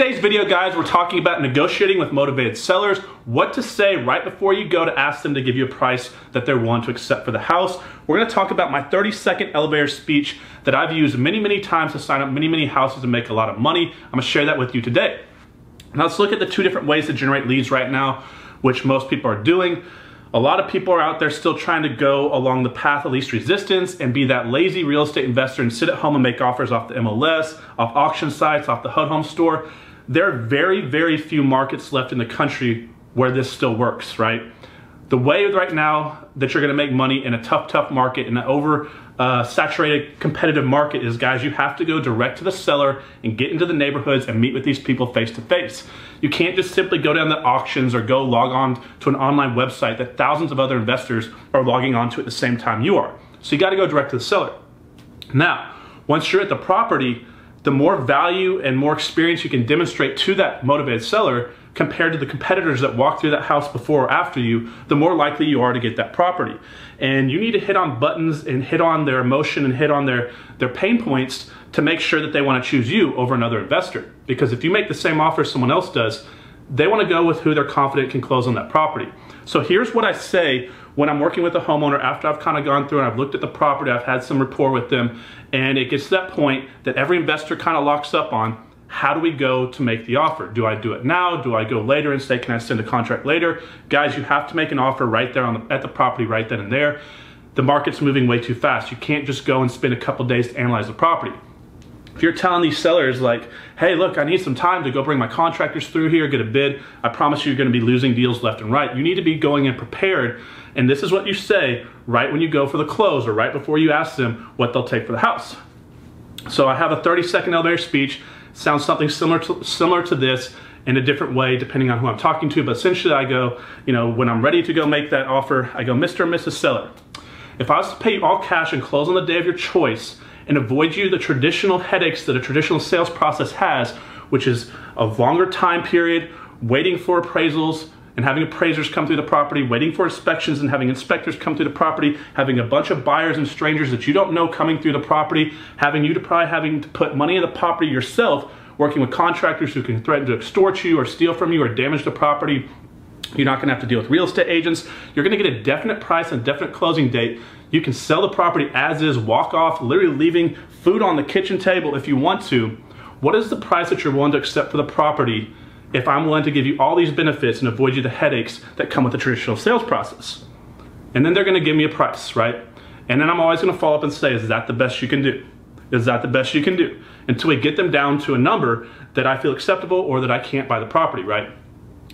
today's video, guys, we're talking about negotiating with motivated sellers, what to say right before you go to ask them to give you a price that they're willing to accept for the house. We're gonna talk about my 30-second elevator speech that I've used many times to sign up many houses and make a lot of money. I'm gonna share that with you today. Now let's look at the two different ways to generate leads right now, which most people are doing. A lot of people are out there still trying to go along the path of least resistance and be that lazy real estate investor and sit at home and make offers off the MLS, off auction sites, off the HUD Home Store. There are very few markets left in the country where this still works, right? The way right now that you're gonna make money in a tough market, in an saturated competitive market is, guys, you have to go direct to the seller and get into the neighborhoods and meet with these people face to face. You can't just simply go down the auctions or go log on to an online website that thousands of other investors are logging onto at the same time you are. So you gotta go direct to the seller. Now, once you're at the property, the more value and more experience you can demonstrate to that motivated seller compared to the competitors that walk through that house before or after you, the more likely you are to get that property. And you need to hit on buttons and hit on their emotion and hit on their pain points to make sure that they want to choose you over another investor. Because if you make the same offer someone else does, they want to go with who they're confident can close on that property. So here's what I say when I'm working with a homeowner after I've kind of gone through and I've looked at the property, I've had some rapport with them, and it gets to that point that every investor kind of locks up on, how do we go to make the offer? Do I do it now? Do I go later and say, can I send a contract later? Guys, you have to make an offer right there at the property right then and there. The market's moving way too fast. You can't just go and spend a couple days to analyze the property. If you're telling these sellers like, hey, look, I need some time to go bring my contractors through here, get a bid, I promise you're gonna be losing deals left and right. You need to be going in prepared, and this is what you say right when you go for the close or right before you ask them what they'll take for the house. So I have a 30-second elevator speech. Sounds something similar to this in a different way depending on who I'm talking to, but essentially I go, when I'm ready to go make that offer, I go, Mr. and Mrs. Seller, if I was to pay you all cash and close on the day of your choice and avoid you the traditional headaches that a traditional sales process has, which is a longer time period, waiting for appraisals and having appraisers come through the property, waiting for inspections and having inspectors come through the property, having a bunch of buyers and strangers that you don't know coming through the property, having to put money in the property yourself, working with contractors who can threaten to extort you or steal from you or damage the property. You're not gonna have to deal with real estate agents. You're gonna get a definite price and a definite closing date. You can sell the property as is, walk off, literally leaving food on the kitchen table if you want to. What is the price that you're willing to accept for the property if I'm willing to give you all these benefits and avoid you the headaches that come with the traditional sales process? And then they're gonna give me a price, right? And then I'm always gonna follow up and say, is that the best you can do? Is that the best you can do? Until we get them down to a number that I feel acceptable or that I can't buy the property, right?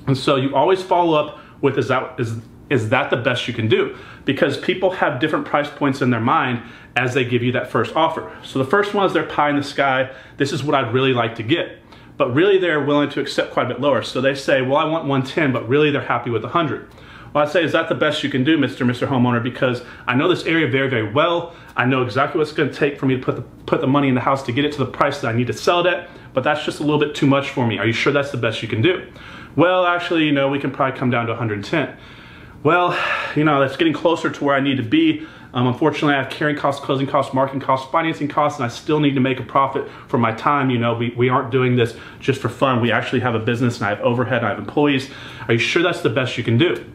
And so you always follow up with, is that the best you can do? Because people have different price points in their mind as they give you that first offer. So the first one is their pie in the sky. This is what I'd really like to get. But really they're willing to accept quite a bit lower. So they say, well, I want 110, but really they're happy with 100. Well, I say, is that the best you can do, Mr. Homeowner? Because I know this area very well. I know exactly what it's gonna take for me to put the money in the house to get it to the price that I need to sell it at, but that's just a little bit too much for me. Are you sure that's the best you can do? Well, actually, we can probably come down to 110. Well, that's getting closer to where I need to be. Unfortunately, I have carrying costs, closing costs, marketing costs, financing costs, and I still need to make a profit for my time. We aren't doing this just for fun. We actually have a business and I have overhead, I have employees. Are you sure that's the best you can do?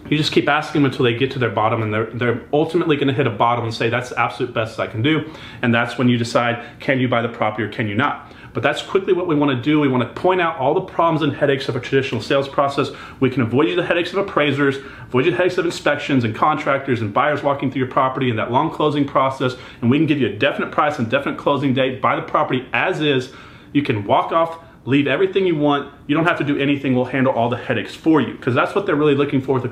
You just keep asking them until they get to their bottom, and they're ultimately gonna hit a bottom and say, that's the absolute best I can do. And that's when you decide, can you buy the property or can you not? But that's quickly what we wanna do. We wanna point out all the problems and headaches of a traditional sales process. We can avoid you the headaches of appraisers, avoid you the headaches of inspections and contractors and buyers walking through your property and that long closing process, and we can give you a definite price and definite closing date, buy the property as is. You can walk off, leave everything you want. You don't have to do anything. We'll handle all the headaches for you, because that's what they're really looking for with a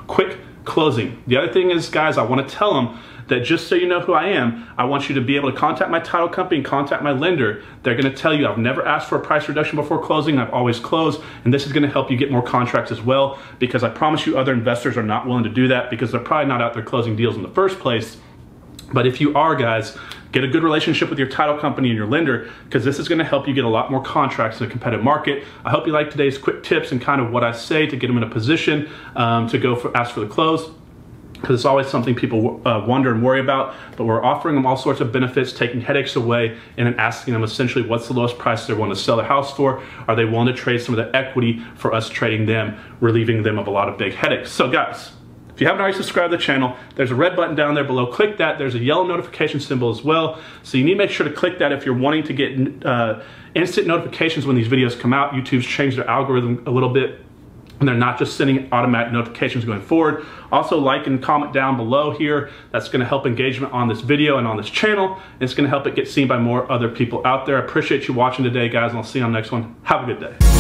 quick closing. The other thing is, guys, I wanna tell them that just so you know who I am, I want you to be able to contact my title company and contact my lender. They're gonna tell you, I've never asked for a price reduction before closing, I've always closed, and this is gonna help you get more contracts as well, because I promise you other investors are not willing to do that because they're probably not out there closing deals in the first place. But if you are, guys, get a good relationship with your title company and your lender, because this is gonna help you get a lot more contracts in a competitive market. I hope you like today's quick tips and kind of what I say to get them in a position to ask for the close. because it's always something people wonder and worry about. But we're offering them all sorts of benefits, taking headaches away, and then asking them essentially what's the lowest price they're willing to sell their house for. Are they willing to trade some of the equity for us trading them, relieving them of a lot of big headaches? So guys, if you haven't already subscribed to the channel, there's a red button down there below. Click that. There's a yellow notification symbol as well. So you need to make sure to click that if you're wanting to get instant notifications when these videos come out. YouTube's changed their algorithm a little bit, and they're not just sending automatic notifications going forward. Also, like and comment down below here. That's going to help engagement on this video and on this channel. And it's going to help it get seen by more other people out there. I appreciate you watching today, guys, and I'll see you on the next one. Have a good day.